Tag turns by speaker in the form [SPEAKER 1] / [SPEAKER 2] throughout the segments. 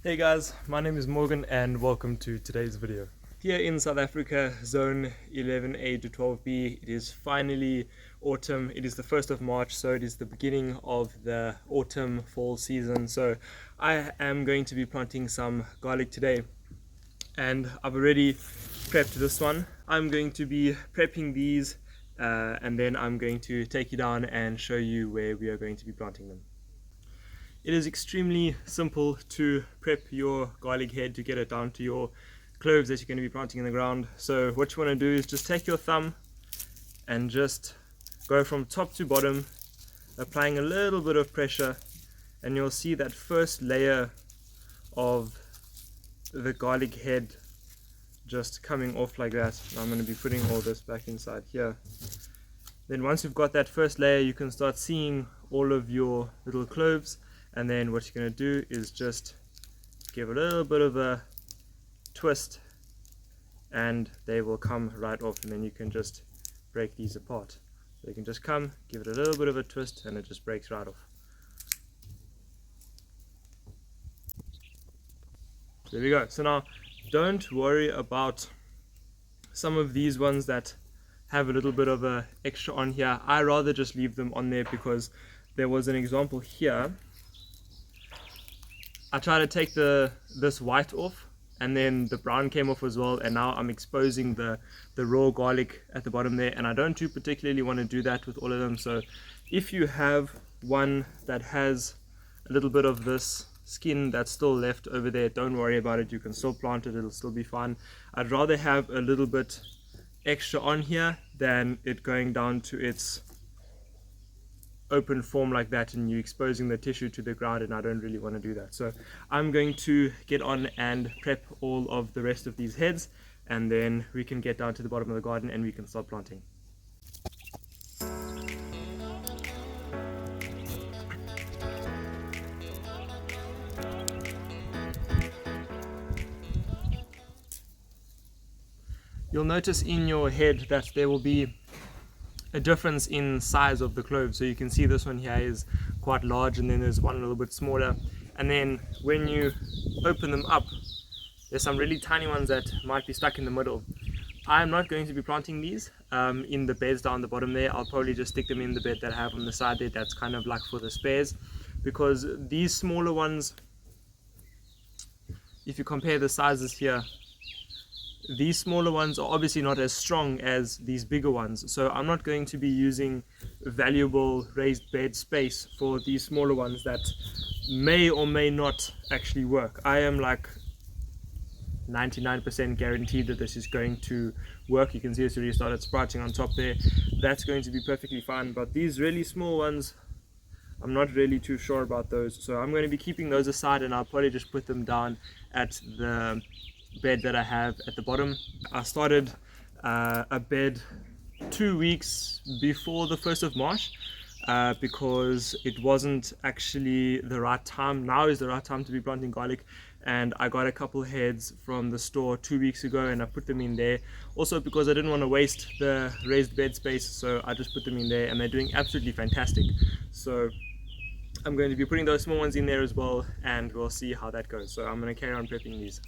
[SPEAKER 1] Hey guys, my name is Morgan and welcome to today's video. Here in South Africa, zone 11A to 12B, it is finally autumn. It is the 1st of March, so it is the beginning of the autumn fall season. So I am going to be planting some garlic today and I've already prepped this one. I'm going to be prepping these and then I'm going to take you down and show you where we are going to be planting them. It is extremely simple to prep your garlic head to get it down to your cloves that you're going to be planting in the ground. So what you want to do is just take your thumb and just go from top to bottom, applying a little bit of pressure, and you'll see that first layer of the garlic head just coming off like that. Now I'm going to be putting all this back inside here. Then once you've got that first layer, you can start seeing all of your little cloves. And then what you're going to do is just give a little bit of a twist and they will come right off, and then you can just break these apart. So you can just come, give it a little bit of a twist, and it just breaks right off. There we go. So now don't worry about some of these ones that have a little bit of a extra on here. I rather just leave them on there because there was an example here. I tried to take this white off and then the brown came off as well, and now I'm exposing the raw garlic at the bottom there, and I don't particularly want to do that with all of them. So if you have one that has a little bit of this skin that's still left over there, don't worry about it, you can still plant it, it'll still be fine. I'd rather have a little bit extra on here than it going down to its open form like that and you exposing the tissue to the ground, and I don't really want to do that. So I'm going to get on and prep all of the rest of these heads, and then we can get down to the bottom of the garden and we can start planting. You'll notice in your head that there will be a difference in size of the clove. So you can see this one here is quite large, and then there's one a little bit smaller, and then when you open them up, there's some really tiny ones that might be stuck in the middle. I'm not going to be planting these in the beds down the bottom there. I'll probably just stick them in the bed that I have on the side there, that's kind of like for the spares, because these smaller ones, if you compare the sizes here, these smaller ones are obviously not as strong as these bigger ones, so I'm not going to be using valuable raised bed space for these smaller ones that may or may not actually work. I am like 99% guaranteed that this is going to work. You can see it's already started sprouting on top there. That's going to be perfectly fine, but these really small ones, I'm not really too sure about those, so I'm going to be keeping those aside, and I'll probably just put them down at the bed that I have at the bottom. I started a bed 2 weeks before the 1st of March because it wasn't actually the right time. Now is the right time to be planting garlic, and I got a couple heads from the store 2 weeks ago and I put them in there. Also because I didn't want to waste the raised bed space, so I just put them in there, and they're doing absolutely fantastic. So I'm going to be putting those small ones in there as well, and we'll see how that goes. So I'm going to carry on prepping these.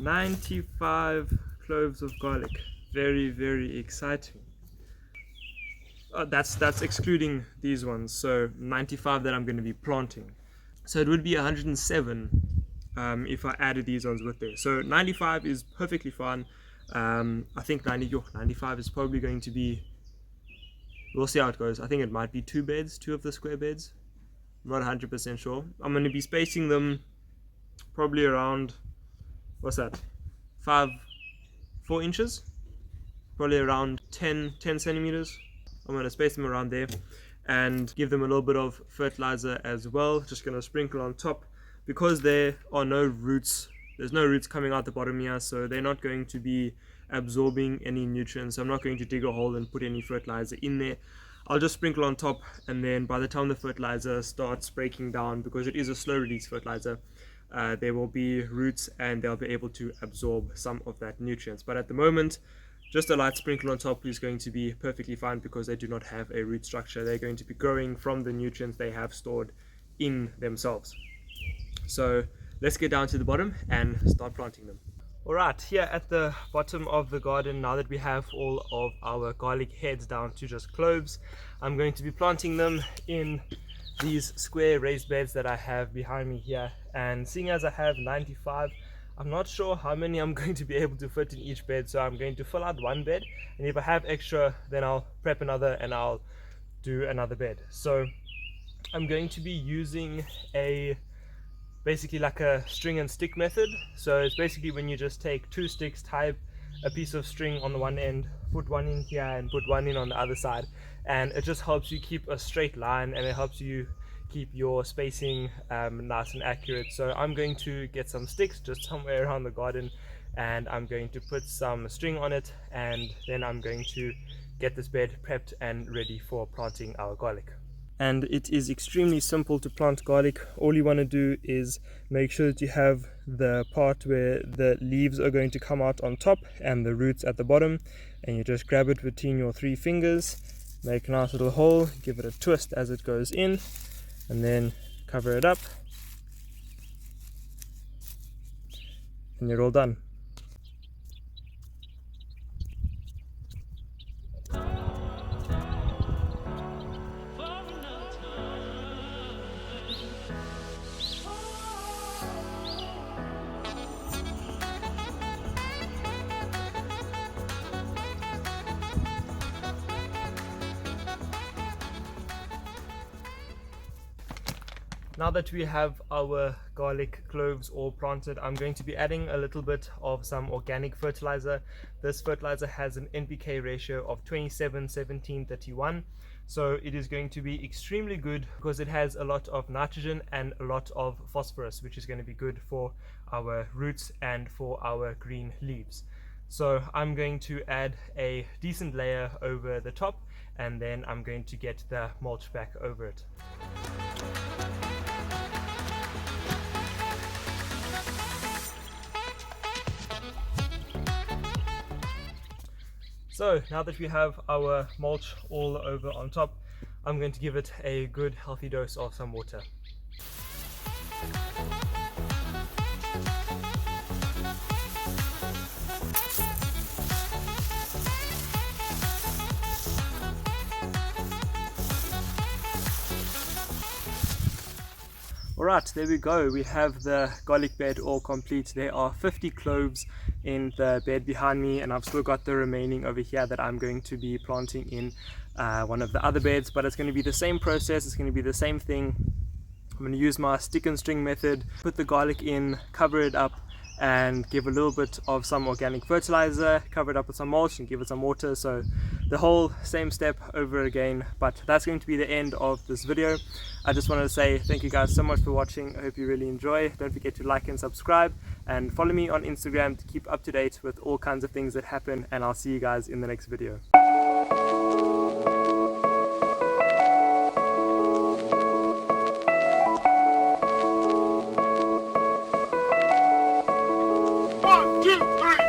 [SPEAKER 1] $95 cloves of garlic. Very exciting. That's excluding these ones, so 95 that I'm going to be planting. So it would be 107 if I added these ones with there. So 95 is perfectly fine. I think 95 is probably going to be, we'll see how it goes. I think it might be two of the square beds. I'm not 100% sure. I'm going to be spacing them probably around, what's that, 4 inches, probably around 10 centimeters. I'm going to space them around there and give them a little bit of fertilizer as well. Just going to sprinkle on top because there are no roots, there's no roots coming out the bottom here, so they're not going to be absorbing any nutrients. So I'm not going to dig a hole and put any fertilizer in there. I'll just sprinkle on top, and then by the time the fertilizer starts breaking down, because it is a slow release fertilizer, there will be roots and they'll be able to absorb some of that nutrients. But at the moment, just a light sprinkle on top is going to be perfectly fine, because they do not have a root structure. They're going to be growing from the nutrients they have stored in themselves. So let's get down to the bottom and start planting them. Alright, here at the bottom of the garden, now that we have all of our garlic heads down to just cloves, I'm going to be planting them in these square raised beds that I have behind me here. And seeing as I have 95, I'm not sure how many I'm going to be able to fit in each bed, so I'm going to fill out one bed, and if I have extra, then I'll prep another and I'll do another bed. So I'm going to be using basically like a string and stick method. So it's basically when you just take two sticks, tie a piece of string on the one end, put one in here and put one in on the other side, and it just helps you keep a straight line, and it helps you keep your spacing nice and accurate. So I'm going to get some sticks just somewhere around the garden, and I'm going to put some string on it, and then I'm going to get this bed prepped and ready for planting our garlic. And it is extremely simple to plant garlic. All you want to do is make sure that you have the part where the leaves are going to come out on top and the roots at the bottom, and you just grab it between your 3 fingers, make a nice little hole, give it a twist as it goes in, and then cover it up, and you're all done. Now that we have our garlic cloves all planted, I'm going to be adding a little bit of some organic fertilizer. This fertilizer has an NPK ratio of 27:17:31, so it is going to be extremely good because it has a lot of nitrogen and a lot of phosphorus, which is going to be good for our roots and for our green leaves. So I'm going to add a decent layer over the top, and then I'm going to get the mulch back over it. So now that we have our mulch all over on top, I'm going to give it a good healthy dose of some water. Alright, there we go. We have the garlic bed all complete. There are 50 cloves in the bed behind me, and I've still got the remaining over here that I'm going to be planting in one of the other beds, but it's going to be the same process. It's going to be the same thing. I'm going to use my stick and string method, put the garlic in, cover it up, and give a little bit of some organic fertilizer, cover it up with some mulch and give it some water. So the whole same step over again. But that's going to be the end of this video. I just wanted to say thank you guys so much for watching. I hope you really enjoy. Don't forget to like and subscribe, and follow me on Instagram to keep up to date with all kinds of things that happen, and I'll see you guys in the next video.
[SPEAKER 2] One, two, three.